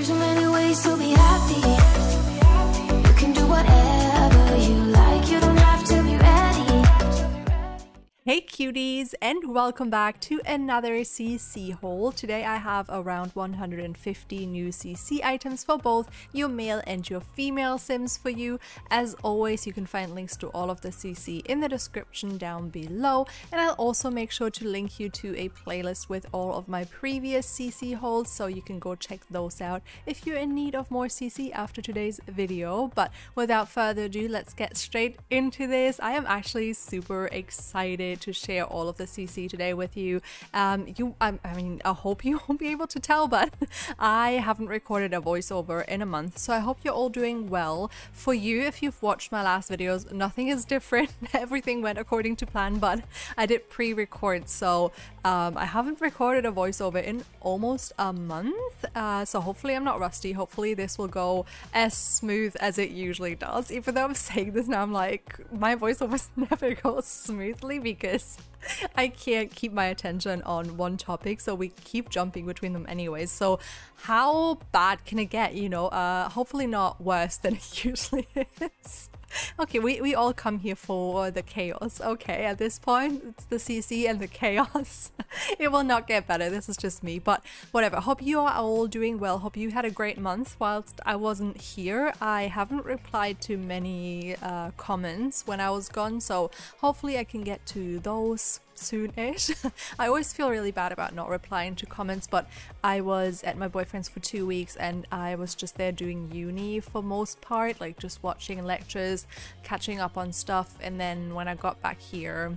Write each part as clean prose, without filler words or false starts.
There's so many ways to be happy. You can do whatever you like. You don't have to be ready. Hey cuties, and welcome back to another CC haul. Today I have around 150 new CC items for both your male and your female Sims for you. As always, you can find links to all of the CC in the description down below, and I'll also make sure to link you to a playlist with all of my previous CC hauls, so you can go check those out if you're in need of more CC after today's video. But without further ado, let's get straight into this. I am actually super excited to share all of the CC today with you. I mean, I hope you won't be able to tell, but I haven't recorded a voiceover in a month, so I hope you're all doing well. For you, if you've watched my last videos, nothing is different. Everything went according to plan, but I did pre-record, so I haven't recorded a voiceover in almost a month, so hopefully I'm not rusty. Hopefully this will go as smooth as it usually does. Even though I'm saying this now, I'm like, my voiceovers never go smoothly because I can't keep my attention on one topic, so we keep jumping between them anyways. So how bad can it get, you know? Hopefully not worse than it usually is. Okay, we all come here for the chaos. Okay, at this point, it's the CC and the chaos. It will not get better. This is just me, but whatever. Hope you are all doing well. Hope you had a great month whilst I wasn't here. I haven't replied to many comments when I was gone, so hopefully I can get to those soon-ish. I always feel really bad about not replying to comments, but I was at my boyfriend's for 2 weeks and I was just there doing uni for most part, like just watching lectures, catching up on stuff, and then when I got back here,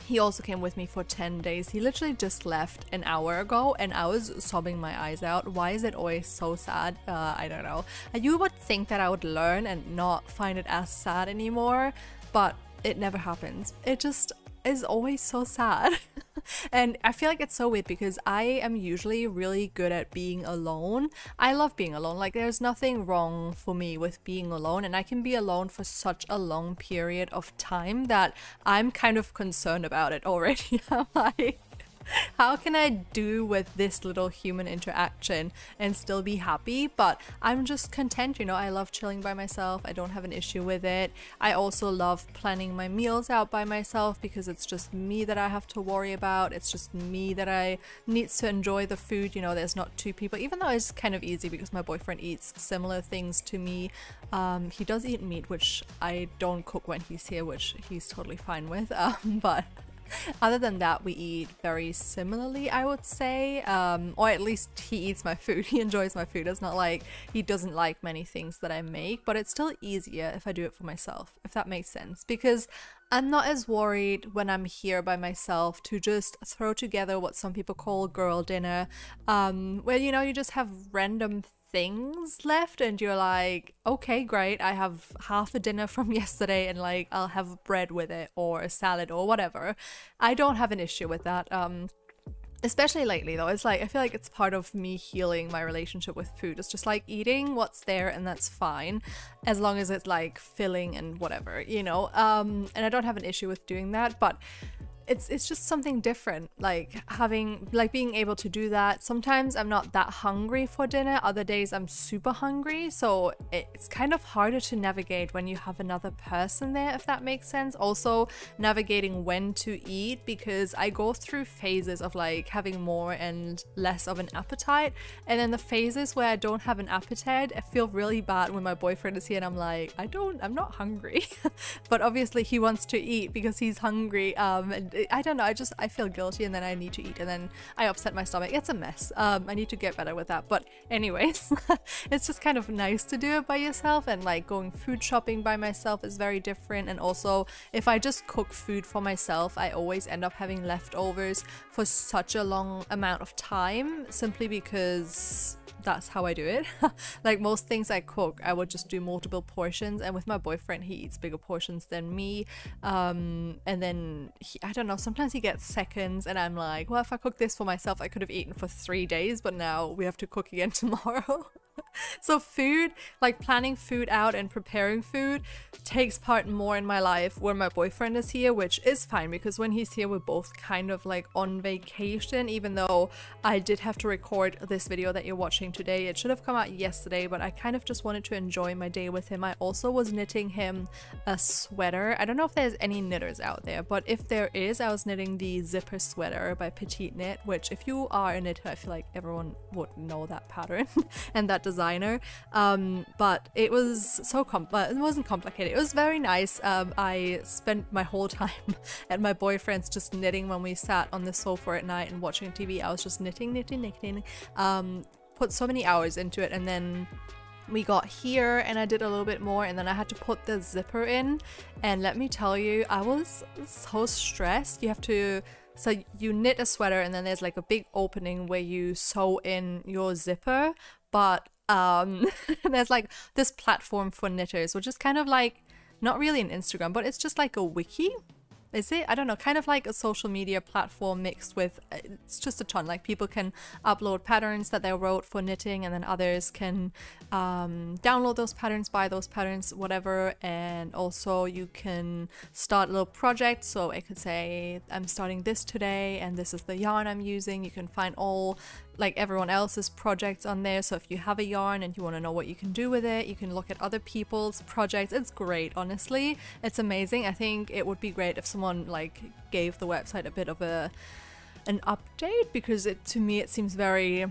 he also came with me for 10 days. He literally just left an hour ago and I was sobbing my eyes out. Why is it always so sad? I don't know. You would think that I would learn and not find it as sad anymore, but it never happens. It just is always so sad. And I feel like it's so weird because I am usually really good at being alone. I love being alone. Like, there's nothing wrong for me with being alone, and I can be alone for such a long period of time that I'm kind of concerned about it already. I'm like, how can I do with this little human interaction and still be happy? But I'm just content, you know. I love chilling by myself. I don't have an issue with it. I also love planning my meals out by myself because it's just me that I have to worry about. It's just me that I need to enjoy the food, you know. There's not two people, even though it's kind of easy because my boyfriend eats similar things to me. He does eat meat, which I don't cook when he's here, which he's totally fine with, but other than that, we eat very similarly, I would say, or at least he eats my food. He enjoys my food. It's not like he doesn't like many things that I make, but it's still easier if I do it for myself, if that makes sense, because I'm not as worried when I'm here by myself to just throw together what some people call girl dinner, where, you know, you just have random things left and you're like, okay, great, I have half a dinner from yesterday and like I'll have bread with it or a salad or whatever. I don't have an issue with that. Especially lately though, it's like I feel like it's part of me healing my relationship with food. It's just like eating what's there and that's fine as long as it's like filling and whatever, you know. And I don't have an issue with doing that, but it's just something different, like being able to do that. Sometimes I'm not that hungry for dinner, other days I'm super hungry, so it's kind of harder to navigate when you have another person there, if that makes sense. Also navigating when to eat, because I go through phases of like having more and less of an appetite, and then the phases where I don't have an appetite, I feel really bad when my boyfriend is here and I'm like, I'm not hungry. But obviously he wants to eat because he's hungry, and I don't know, I feel guilty and then I need to eat and then I upset my stomach. It's a mess. I need to get better with that. But anyways, it's just kind of nice to do it by yourself, and like going food shopping by myself is very different. And also if I just cook food for myself, I always end up having leftovers for such a long amount of time, simply because that's how I do it. Like most things I cook, I would just do multiple portions, and with my boyfriend, he eats bigger portions than me, and then I don't know, sometimes he gets seconds and I'm like, well, if I cook this for myself I could have eaten for 3 days, but now we have to cook again tomorrow. So food, like planning food out and preparing food, takes part more in my life when my boyfriend is here, which is fine because when he's here we're both kind of like on vacation, even though I did have to record this video that you're watching today. It should have come out yesterday, but I kind of just wanted to enjoy my day with him. I also was knitting him a sweater. I don't know if there's any knitters out there, but if there is, I was knitting the zipper sweater by Petite Knit, which if you are a knitter, I feel like everyone would know that pattern and that designer. But it was so it wasn't complicated. It was very nice. I spent my whole time at my boyfriend's just knitting when we sat on the sofa at night and watching TV. I was just knitting. Put so many hours into it, and then we got here and I did a little bit more, and then I had to put the zipper in, and let me tell you, I was so stressed. You have to, so you knit a sweater and then there's like a big opening where you sew in your zipper, but there's like this platform for knitters, which is kind of like not really an Instagram, but it's just like a wiki. Is it? I don't know, kind of like a social media platform mixed with, it's just a ton, like people can upload patterns that they wrote for knitting, and then others can download those patterns, buy those patterns, whatever. And also you can start little projects, so it could say I'm starting this today and this is the yarn I'm using. You can find all like everyone else's projects on there, so if you have a yarn and you want to know what you can do with it, you can look at other people's projects. It's great, honestly, it's amazing. I think it would be great if someone like gave the website a bit of an update, because to me it seems very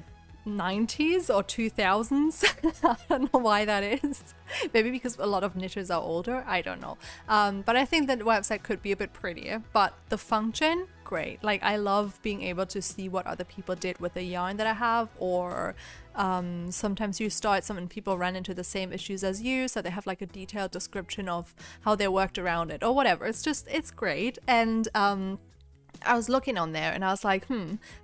90s or 2000s. I don't know why that is. Maybe because a lot of knitters are older, I don't know. But I think that the website could be a bit prettier, but the function, great. Like I love being able to see what other people did with the yarn that I have, or sometimes you start some and people ran into the same issues as you, so they have like a detailed description of how they worked around it or whatever. It's great. And I was looking on there and I was like,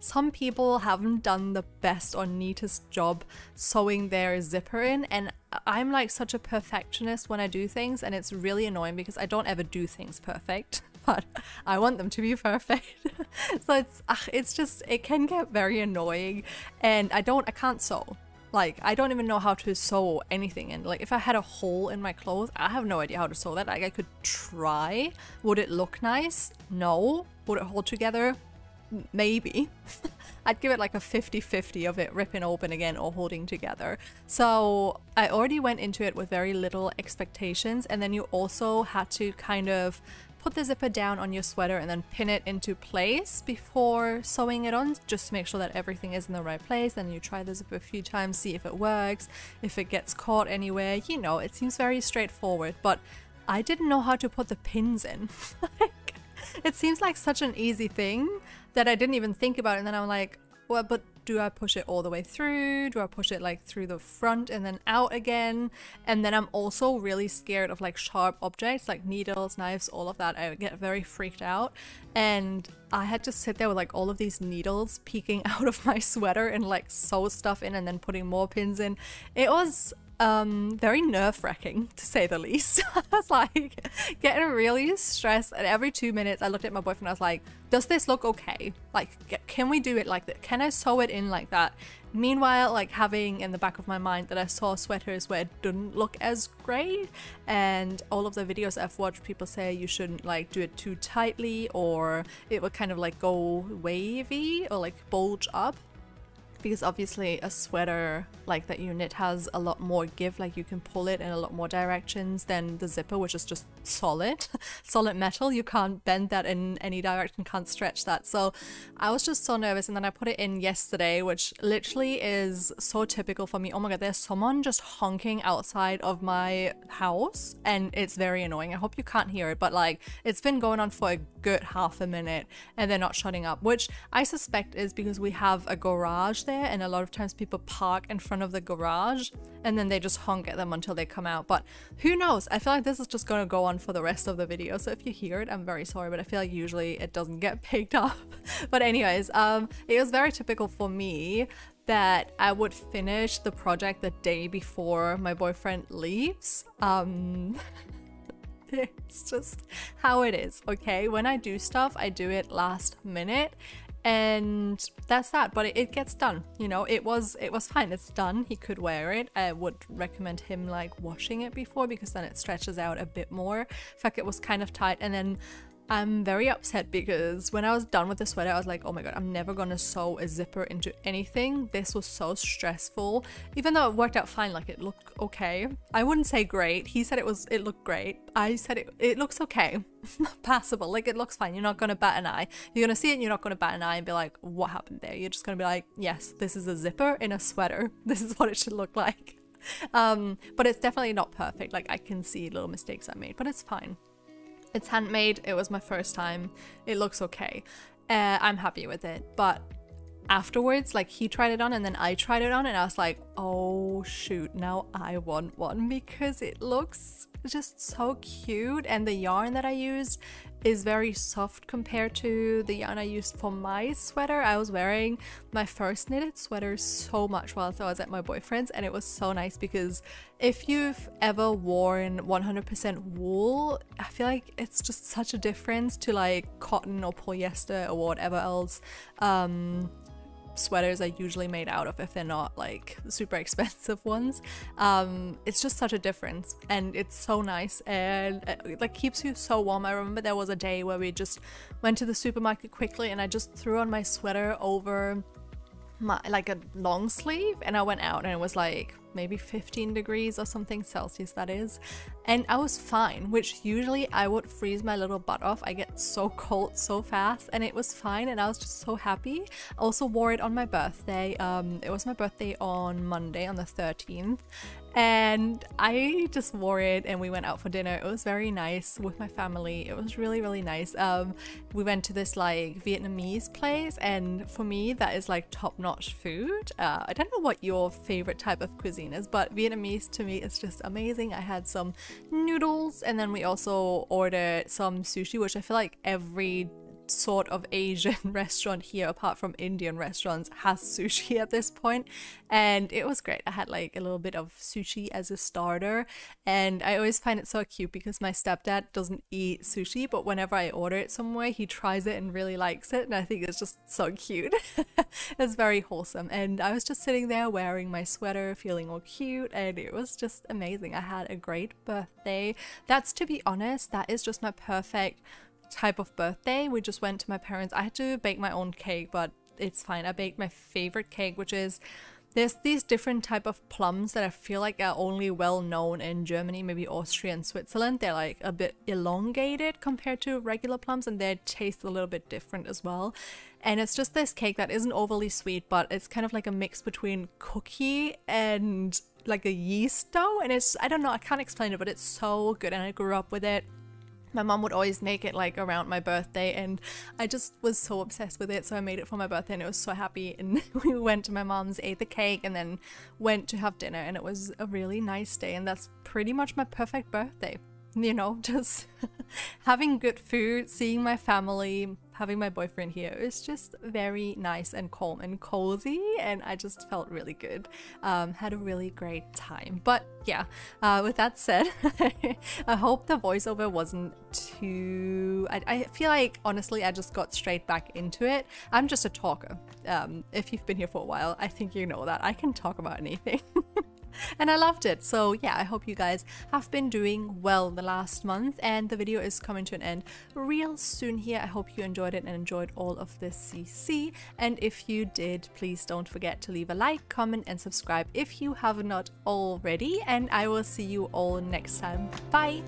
some people haven't done the best or neatest job sewing their zipper in, and I'm like such a perfectionist when I do things, and it's really annoying because I don't ever do things perfect, but I want them to be perfect. So it's just, it can get very annoying, and I can't sew. Like, I don't even know how to sew anything, and like if I had a hole in my clothes, I have no idea how to sew that. Like I could try. Would it look nice? No. Would it hold together? Maybe. I'd give it like a 50-50 of it ripping open again or holding together. So I already went into it with very little expectations, and then you also had to kind of put the zipper down on your sweater and then pin it into place before sewing it on, just to make sure that everything is in the right place. Then you try the zipper a few times, see if it works, if it gets caught anywhere. You know, it seems very straightforward, but I didn't know how to put the pins in. It seems like such an easy thing that I didn't even think about it. And then I'm like, well, but do I push it all the way through? Do I push it like through the front and then out again? And then I'm also really scared of like sharp objects like needles, knives, all of that. I get very freaked out, and I had to sit there with like all of these needles peeking out of my sweater and like sew stuff in and then putting more pins in. It was very nerve-wracking, to say the least. I was like getting really stressed, and every 2 minutes I looked at my boyfriend. I was like, does this look okay? Like, can we do it like that? Can I sew it in like that? Meanwhile, like having in the back of my mind that I saw sweaters where it didn't look as great, and all of the videos I've watched, people say you shouldn't like do it too tightly or it would kind of like go wavy or like bulge up. Because obviously a sweater like that you knit has a lot more give, like you can pull it in a lot more directions than the zipper, which is just solid metal. You can't bend that in any direction, can't stretch that. So I was just so nervous, and then I put it in yesterday, which literally is so typical for me. Oh my god, there's someone just honking outside of my house and it's very annoying. I hope you can't hear it, but like it's been going on for a good half a minute and they're not shutting up, which I suspect is because we have a garage there, and a lot of times people park in front of the garage and then they just honk at them until they come out. But who knows, I feel like this is just going to go on for the rest of the video, so if you hear it, I'm very sorry, but I feel like usually it doesn't get picked up. But anyways, it was very typical for me that I would finish the project the day before my boyfriend leaves. It's just how it is, okay? When I do stuff, I do it last minute. And that's that, but it gets done, you know. It was fine, it's done. He could wear it. I would recommend him like washing it before, because then it stretches out a bit more. In fact, it was kind of tight. And then I'm very upset because when I was done with the sweater, I was like, oh my god, I'm never gonna sew a zipper into anything. This was so stressful, even though it worked out fine. Like, it looked okay. I wouldn't say great. He said it looked great. I said it looks okay. Passable. Like, it looks fine. You're not gonna bat an eye. You're gonna see it and you're not gonna bat an eye and be like, what happened there? You're just gonna be like, yes, this is a zipper in a sweater. This is what it should look like. But it's definitely not perfect. Like, I can see little mistakes I made, but it's fine. It's handmade. It was my first time. It looks okay. I'm happy with it. But afterwards, like, he tried it on and then I tried it on and I was like, oh shoot, now I want one, because it looks just so cute. And the yarn that I used is very soft compared to the yarn I used for my sweater. I was wearing my first knitted sweater so much whilst I was at my boyfriend's, and it was so nice because if you've ever worn 100% wool, I feel like it's just such a difference to like cotton or polyester or whatever else sweaters are usually made out of, if they're not like super expensive ones. It's just such a difference, and it's so nice, and it like keeps you so warm. I remember there was a day where we just went to the supermarket quickly and I just threw on my sweater over my like a long sleeve, and I went out and it was like maybe 15 degrees or something Celsius, that is, and I was fine, which usually I would freeze my little butt off. I get so cold so fast, and it was fine, and I was just so happy. I also wore it on my birthday. It was my birthday on Monday, on the 13th, and I just wore it and we went out for dinner. It was very nice with my family. It was really, really nice. We went to this like Vietnamese place, and for me that is like top-notch food. I don't know what your favorite type of cuisine is, but Vietnamese to me is just amazing. I had some noodles, and then we also ordered some sushi, which I feel like every sort of Asian restaurant here, apart from Indian restaurants, has sushi at this point, and it was great. I had like a little bit of sushi as a starter, and I always find it so cute because my stepdad doesn't eat sushi, but whenever I order it somewhere, he tries it and really likes it, and I think it's just so cute. It's very wholesome, and I was just sitting there wearing my sweater, feeling all cute, and it was just amazing. I had a great birthday. That's, to be honest, that is just my perfect type of birthday. We just went to my parents'. I had to bake my own cake, but it's fine. I baked my favorite cake, which is, there's these different type of plums that I feel like are only well known in Germany, maybe Austria and Switzerland. They're like a bit elongated compared to regular plums, and they taste a little bit different as well. And it's just this cake that isn't overly sweet, but it's kind of like a mix between cookie and like a yeast dough, and it's, I don't know, I can't explain it, but it's so good, and I grew up with it. My mom would always make it like around my birthday, and I just was so obsessed with it, so I made it for my birthday and I was so happy. And we went to my mom's, ate the cake, and then went to have dinner, and it was a really nice day, and that's pretty much my perfect birthday. You know, just having good food, seeing my family, having my boyfriend here. It was just very nice and calm and cozy, and I just felt really good. Had a really great time. But yeah, with that said, I hope the voiceover wasn't too... I feel like, honestly, I just got straight back into it. I'm just a talker. If you've been here for a while, I think you know that. I can talk about anything. And I loved it. So yeah, I hope you guys have been doing well the last month, and the video is coming to an end real soon here. I hope you enjoyed it and enjoyed all of this CC, and if you did, please don't forget to leave a like, comment and subscribe if you have not already, and I will see you all next time. Bye!